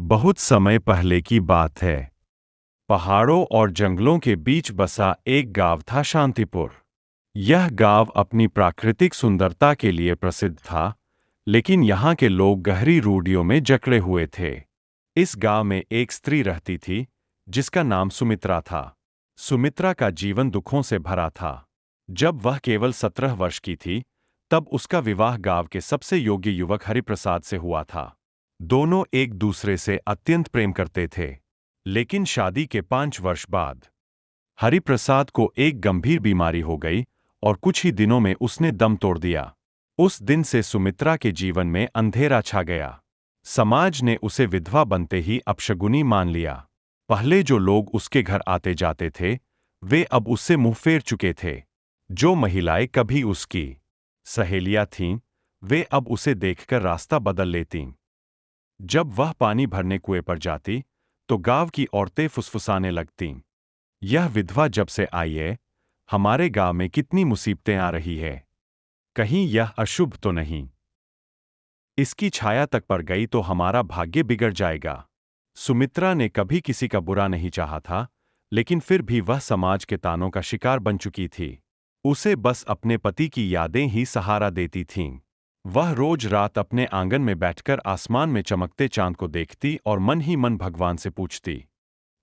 बहुत समय पहले की बात है। पहाड़ों और जंगलों के बीच बसा एक गांव था, शांतिपुर। यह गांव अपनी प्राकृतिक सुंदरता के लिए प्रसिद्ध था, लेकिन यहाँ के लोग गहरी रूढ़ियों में जकड़े हुए थे। इस गांव में एक स्त्री रहती थी, जिसका नाम सुमित्रा था। सुमित्रा का जीवन दुखों से भरा था। जब वह केवल 17 वर्ष की थी, तब उसका विवाह गांव के सबसे योग्य युवक हरिप्रसाद से हुआ था। दोनों एक दूसरे से अत्यंत प्रेम करते थे। लेकिन शादी के 5 वर्ष बाद हरिप्रसाद को एक गंभीर बीमारी हो गई और कुछ ही दिनों में उसने दम तोड़ दिया। उस दिन से सुमित्रा के जीवन में अंधेरा छा गया। समाज ने उसे विधवा बनते ही अपशगुनी मान लिया। पहले जो लोग उसके घर आते जाते थे, वे अब उससे मुंह फेर चुके थे। जो महिलाएं कभी उसकी सहेलियां थीं, वे अब उसे देखकर रास्ता बदल लेतीं। जब वह पानी भरने कुएं पर जाती, तो गांव की औरतें फुसफुसाने लगतीं। यह विधवा जब से आई है, हमारे गांव में कितनी मुसीबतें आ रही है। कहीं यह अशुभ तो नहीं? इसकी छाया तक पड़ गई तो हमारा भाग्य बिगड़ जाएगा। सुमित्रा ने कभी किसी का बुरा नहीं चाहा था, लेकिन फिर भी वह समाज के तानों का शिकार बन चुकी थी। उसे बस अपने पति की यादें ही सहारा देती थीं। वह रोज रात अपने आंगन में बैठकर आसमान में चमकते चांद को देखती और मन ही मन भगवान से पूछती,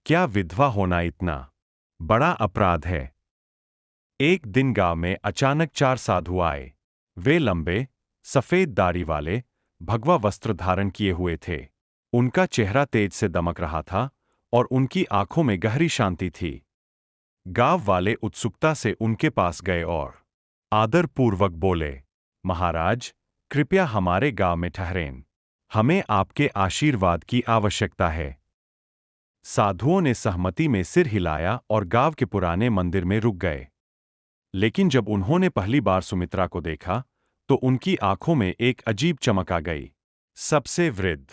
क्या विधवा होना इतना बड़ा अपराध है? एक दिन गांव में अचानक 4 साधु आए। वे लंबे, सफेद दाढ़ी वाले, भगवा वस्त्र धारण किए हुए थे। उनका चेहरा तेज से दमक रहा था और उनकी आंखों में गहरी शांति थी। गांव वाले उत्सुकता से उनके पास गए और आदरपूर्वक बोले, महाराज, कृपया हमारे गांव में ठहरें। हमें आपके आशीर्वाद की आवश्यकता है। साधुओं ने सहमति में सिर हिलाया और गांव के पुराने मंदिर में रुक गए। लेकिन जब उन्होंने पहली बार सुमित्रा को देखा, तो उनकी आंखों में एक अजीब चमक आ गई। सबसे वृद्ध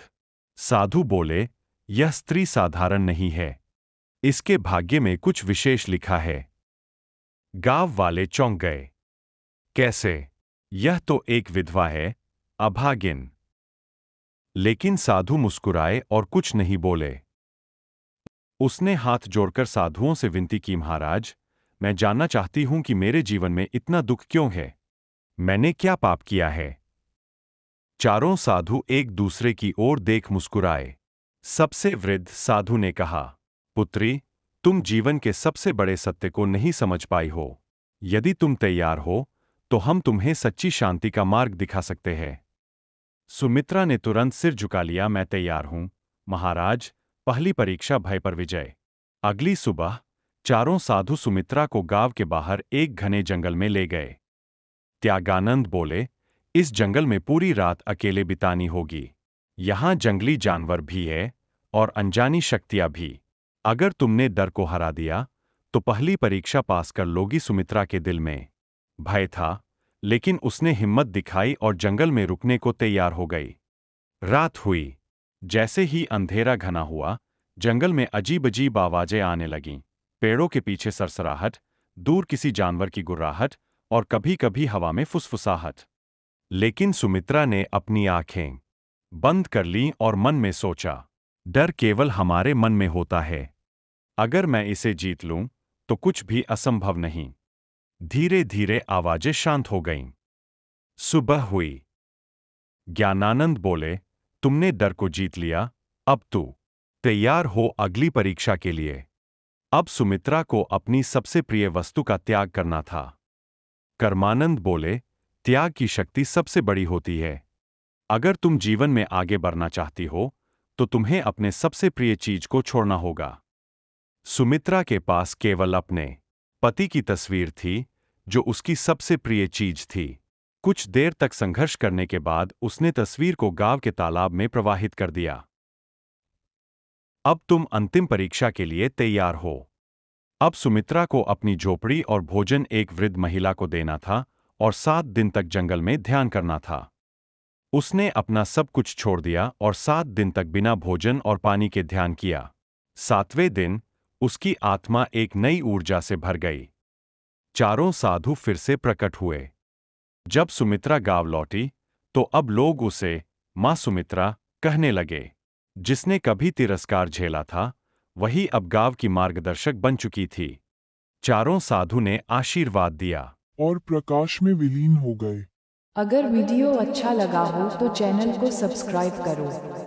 साधु बोले, यह स्त्री साधारण नहीं है। इसके भाग्य में कुछ विशेष लिखा है। गांव वाले चौंक गए। कैसे? यह तो एक विधवा है, अभागिन। लेकिन साधु मुस्कुराए और कुछ नहीं बोले। उसने हाथ जोड़कर साधुओं से विनती की, महाराज, मैं जानना चाहती हूं कि मेरे जीवन में इतना दुख क्यों है। मैंने क्या पाप किया है? चारों साधु एक दूसरे की ओर देख मुस्कुराए। सबसे वृद्ध साधु ने कहा, पुत्री, तुम जीवन के सबसे बड़े सत्य को नहीं समझ पाई हो। यदि तुम तैयार हो, तो हम तुम्हें सच्ची शांति का मार्ग दिखा सकते हैं। सुमित्रा ने तुरंत सिर झुका लिया, मैं तैयार हूं, महाराज। पहली परीक्षा भय पर विजय। अगली सुबह चारों साधु सुमित्रा को गांव के बाहर एक घने जंगल में ले गए। त्यागानंद बोले, इस जंगल में पूरी रात अकेले बितानी होगी। यहां जंगली जानवर भी है और अनजानी शक्तियां भी। अगर तुमने डर को हरा दिया, तो पहली परीक्षा पास कर लोगी। सुमित्रा के दिल में भय था, लेकिन उसने हिम्मत दिखाई और जंगल में रुकने को तैयार हो गई। रात हुई। जैसे ही अंधेरा घना हुआ, जंगल में अजीब अजीब आवाजें आने लगीं। पेड़ों के पीछे सरसराहट, दूर किसी जानवर की गुर्राहट और कभी-कभी हवा में फुसफुसाहट। लेकिन सुमित्रा ने अपनी आंखें बंद कर लीं और मन में सोचा, डर केवल हमारे मन में होता है। अगर मैं इसे जीत लूं, तो कुछ भी असंभव नहीं। धीरे धीरे आवाजें शांत हो गईं। सुबह हुई। ज्ञानानंद बोले, तुमने डर को जीत लिया, अब तू तैयार हो अगली परीक्षा के लिए। अब सुमित्रा को अपनी सबसे प्रिय वस्तु का त्याग करना था। कर्मानंद बोले, त्याग की शक्ति सबसे बड़ी होती है। अगर तुम जीवन में आगे बढ़ना चाहती हो, तो तुम्हें अपने सबसे प्रिय चीज को छोड़ना होगा। सुमित्रा के पास केवल अपने पति की तस्वीर थी, जो उसकी सबसे प्रिय चीज थी। कुछ देर तक संघर्ष करने के बाद उसने तस्वीर को गांव के तालाब में प्रवाहित कर दिया। अब तुम अंतिम परीक्षा के लिए तैयार हो। अब सुमित्रा को अपनी झोपड़ी और भोजन एक वृद्ध महिला को देना था और 7 दिन तक जंगल में ध्यान करना था। उसने अपना सब कुछ छोड़ दिया और 7 दिन तक बिना भोजन और पानी के ध्यान किया। 7वें दिन उसकी आत्मा एक नई ऊर्जा से भर गई। चारों साधु फिर से प्रकट हुए। जब सुमित्रा गांव लौटी, तो अब लोग उसे मां सुमित्रा कहने लगे। जिसने कभी तिरस्कार झेला था, वही अब गांव की मार्गदर्शक बन चुकी थी। चारों साधु ने आशीर्वाद दिया और प्रकाश में विलीन हो गए। अगर वीडियो अच्छा लगा हो तो चैनल को सब्सक्राइब करो।